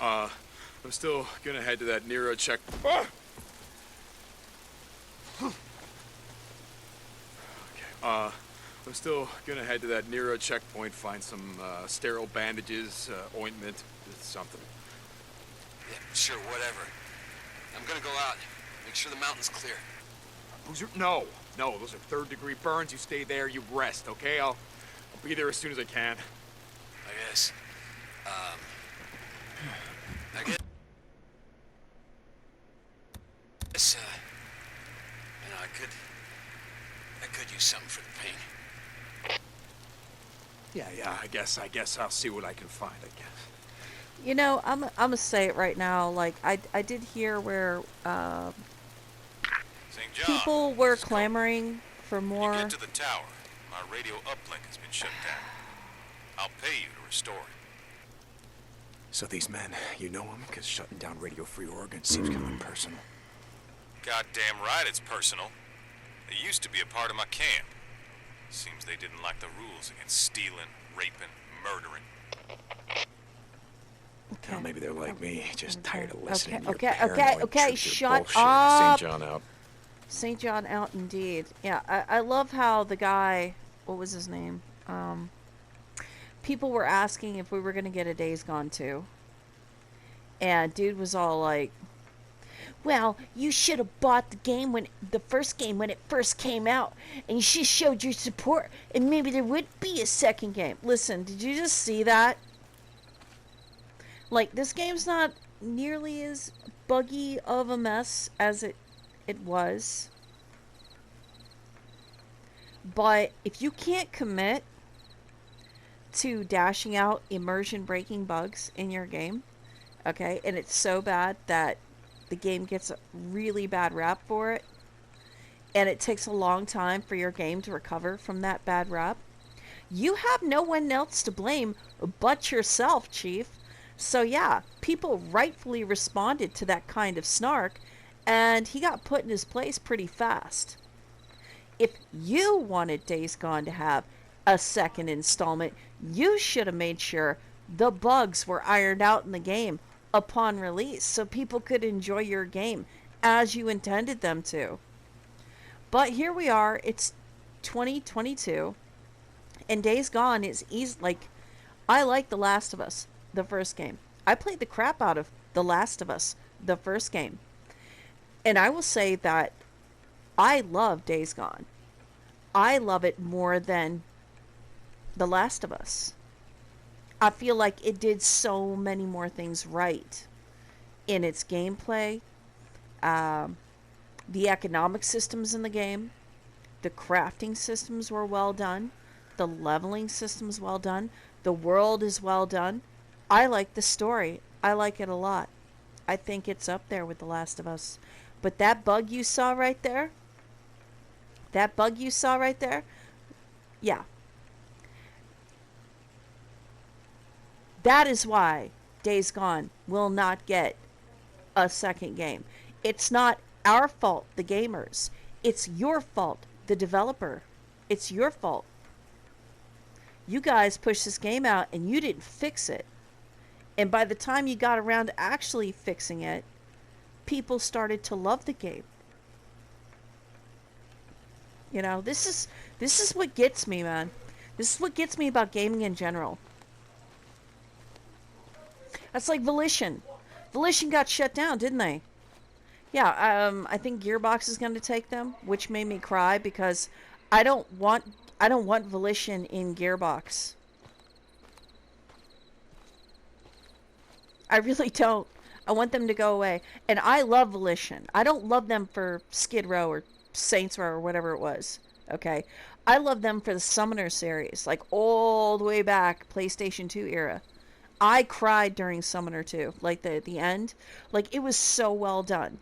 I'm still gonna head to that Nero check. Ah! I'm still gonna head to that Nero checkpoint, find some sterile bandages, ointment, something. Yeah, sure, whatever. I'm gonna go out. Make sure the mountain's clear. Boozer, no, those are third-degree burns. You stay there, you rest, okay? I'll be there as soon as I can. I guess. I guess. I could use something for the pain. Yeah, I guess I'll see what I can find, I guess. You know, I'm gonna say it right now. Like, I did hear where St. John, people were clamoring for more. When you get to the tower, my radio uplink has been shut down. I'll pay you to restore it. So these men, you know them? Because shutting down Radio Free Oregon seems kind of impersonal. Goddamn right it's personal. They used to be a part of my camp. Seems they didn't like the rules against stealing, raping, murdering. Okay. Well, maybe they're like me, just tired of listening Okay, to your paranoid shut bullshit. up. St. John out. St. John out indeed. Yeah, I love how the guy, what was his name? People were asking if we were going to get a Days Gone 2. And dude was all like, well, you should have bought the first game when it first came out, and you should have showed your support, and maybe there would be a second game. Listen, did you just see that? Like, this game's not nearly as buggy of a mess as it was. But if you can't commit to dashing out immersion-breaking bugs in your game, okay, and it's so bad that the game gets a really bad rap for it, and it takes a long time for your game to recover from that bad rap, you have no one else to blame but yourself, Chief. So yeah, people rightfully responded to that kind of snark, and he got put in his place pretty fast. If you wanted Days Gone to have a second installment, you should have made sure the bugs were ironed out in the game upon release so people could enjoy your game as you intended them to. But here we are, it's 2022, and Days Gone is easy. Like, I like The Last of Us, the first game. I played the crap out of The Last of Us, the first game. And I will say that I love Days Gone. I love it more than The Last of Us. I feel like it did so many more things right in its gameplay, the economic systems in the game, the crafting systems were well done, the leveling systems well done, the world is well done. I like the story. I like it a lot. I think it's up there with The Last of Us. But that bug you saw right there, yeah. That is why Days Gone will not get a second game. It's not our fault, the gamers. It's your fault, the developer. It's your fault. You guys pushed this game out and you didn't fix it. And by the time you got around to actually fixing it, people started to love the game. You know, this is what gets me, man. This is what gets me about gaming in general. That's like Volition. Volition got shut down, didn't they? Yeah, I think Gearbox is going to take them, which made me cry because I don't want Volition in Gearbox. I really don't. I want them to go away. And I love Volition. I don't love them for Skid Row or Saints Row or whatever it was. Okay? I love them for the Summoner series, like all the way back, PlayStation 2 era. I cried during Summoner 2, like the end. Like, it was so well done.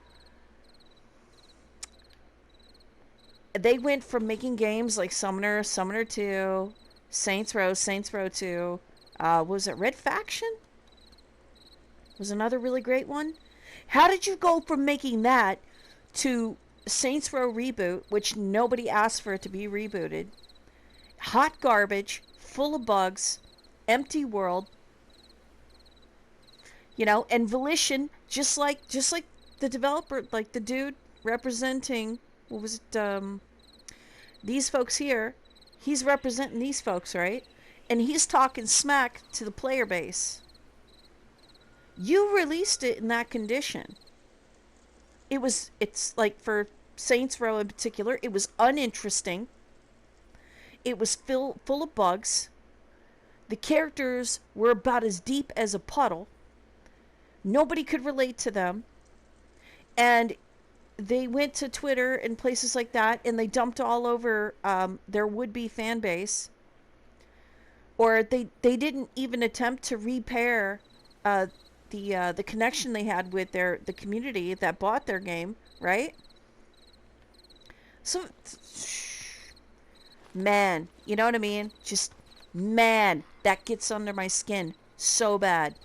They went from making games like Summoner, Summoner 2, Saints Row 2, was it Red Faction? Was another really great one. How did you go from making that to Saints Row Reboot, which nobody asked for it to be rebooted? Hot garbage, full of bugs, empty world. You know, and Volition, just like the developer, like the dude representing, what was it, these folks here, he's representing these folks, right? And he's talking smack to the player base. You released it in that condition. It's like for Saints Row in particular, it was uninteresting. It was full of bugs. The characters were about as deep as a puddle. Nobody could relate to them. And they went to Twitter and places like that, and they dumped all over their would-be fan base. Or they didn't even attempt to repair the connection they had with the community that bought their game, right? So, man, you know what I mean? Just, man, that gets under my skin so bad.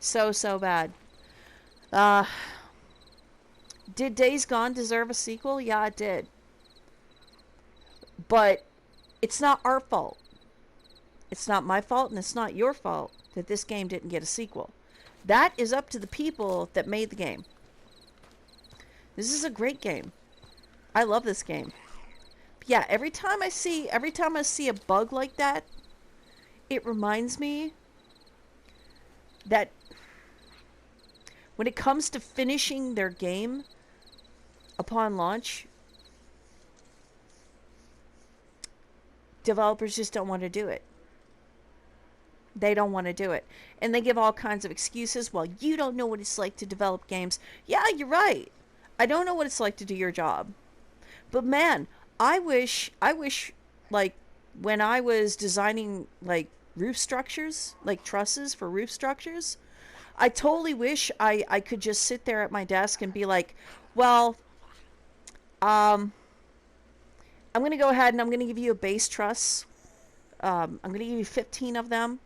So bad. Did Days Gone deserve a sequel? Yeah, it did. But it's not our fault. It's not my fault, and it's not your fault that this game didn't get a sequel. That is up to the people that made the game. This is a great game. I love this game. But yeah, every time I see a bug like that, it reminds me that when it comes to finishing their game upon launch, developers just don't want to do it. They don't want to do it. And they give all kinds of excuses. Well, you don't know what it's like to develop games. Yeah, you're right. I don't know what it's like to do your job. But man, I wish like when I was designing like roof structures, like trusses for roof structures, I totally wish I could just sit there at my desk and be like, well, I'm going to go ahead and I'm going to give you a base truss. I'm going to give you 15 of them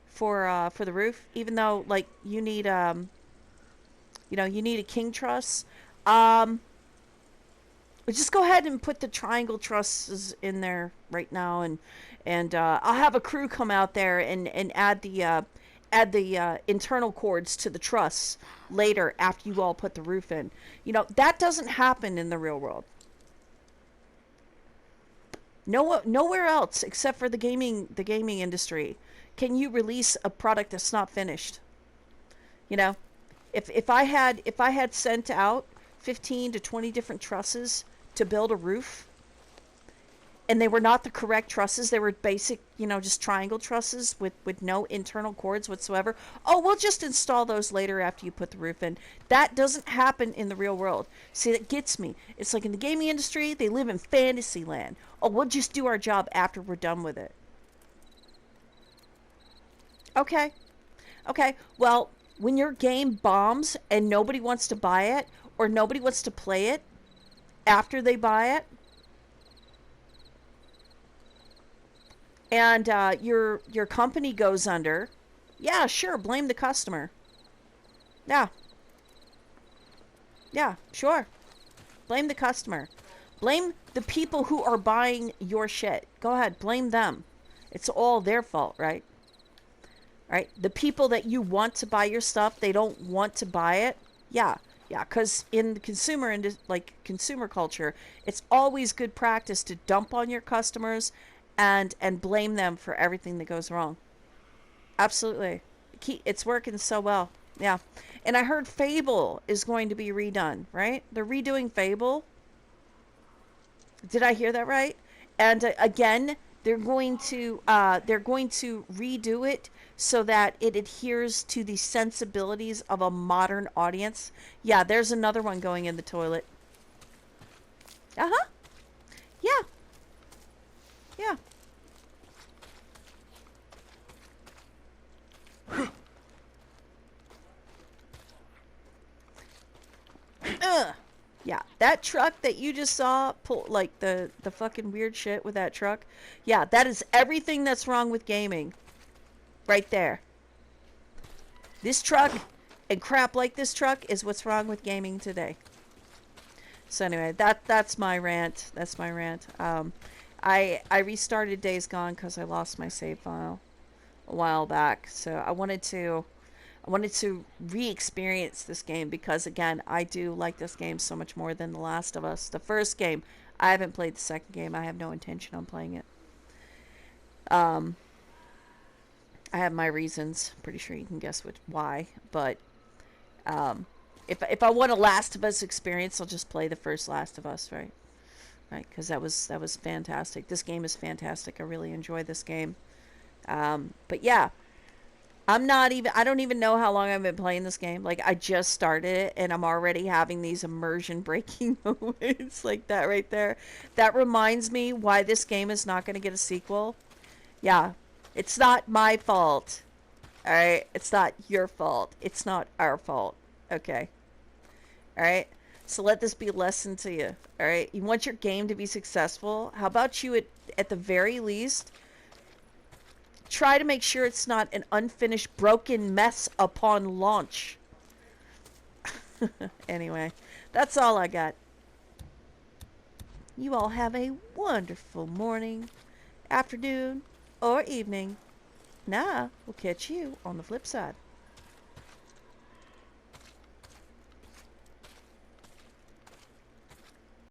for the roof, even though like you need you need a king truss. Just go ahead and put the triangle trusses in there right now, and I'll have a crew come out there and add the internal cords to the truss later after you all put the roof in. You know, that doesn't happen in the real world. Nowhere else except for the gaming industry can you release a product that's not finished. You know, if I had sent out 15 to 20 different trusses to build a roof, and they were not the correct trusses, they were basic, just triangle trusses with no internal cords whatsoever. Oh, we'll just install those later after you put the roof in. That doesn't happen in the real world. See, that gets me. It's like in the gaming industry, they live in fantasy land. Oh, we'll just do our job after we're done with it. Okay. Well, when your game bombs and nobody wants to buy it, or nobody wants to play it after they buy it, and your company goes under, yeah, sure, blame the customer. Yeah, sure. Blame the customer. Blame the people who are buying your shit. Go ahead, blame them. It's all their fault, right? Right? The people that you want to buy your stuff, they don't want to buy it. Yeah, because in the consumer culture, it's always good practice to dump on your customers and blame them for everything that goes wrong. Absolutely. It's working so well. Yeah. And I heard Fable is going to be redone, right? They're redoing Fable. Did I hear that right? And again, they're going to redo it so that it adheres to the sensibilities of a modern audience. Yeah, there's another one going in the toilet. Uh-huh. Yeah. Yeah, that truck that you just saw pull, like the fucking weird shit with that truck. Yeah, that is everything that's wrong with gaming. Right there. This truck and crap like this truck is what's wrong with gaming today. So anyway, that's my rant. That's my rant. I restarted Days Gone because I lost my save file. a while back. So I wanted to re-experience this game because again, I do like this game so much more than The Last of Us. The first game, I haven't played the second game. I have no intention on playing it. Um, I have my reasons. Pretty sure you can guess why. But if I want a Last of Us experience, I'll just play the first Last of Us, right? Right, because that was fantastic. This game is fantastic. I really enjoy this game. But yeah, I don't even know how long I've been playing this game. Like, I just started it, and I'm already having these immersion breaking moments like that right there. That reminds me why this game is not going to get a sequel. Yeah, it's not my fault. Alright? It's not your fault. It's not our fault. Okay. Alright? So let this be a lesson to you. Alright? You want your game to be successful? How about you, at the very least, try to make sure it's not an unfinished broken mess upon launch. Anyway, that's all I got. You all have a wonderful morning, afternoon, or evening. Now, we'll catch you on the flip side.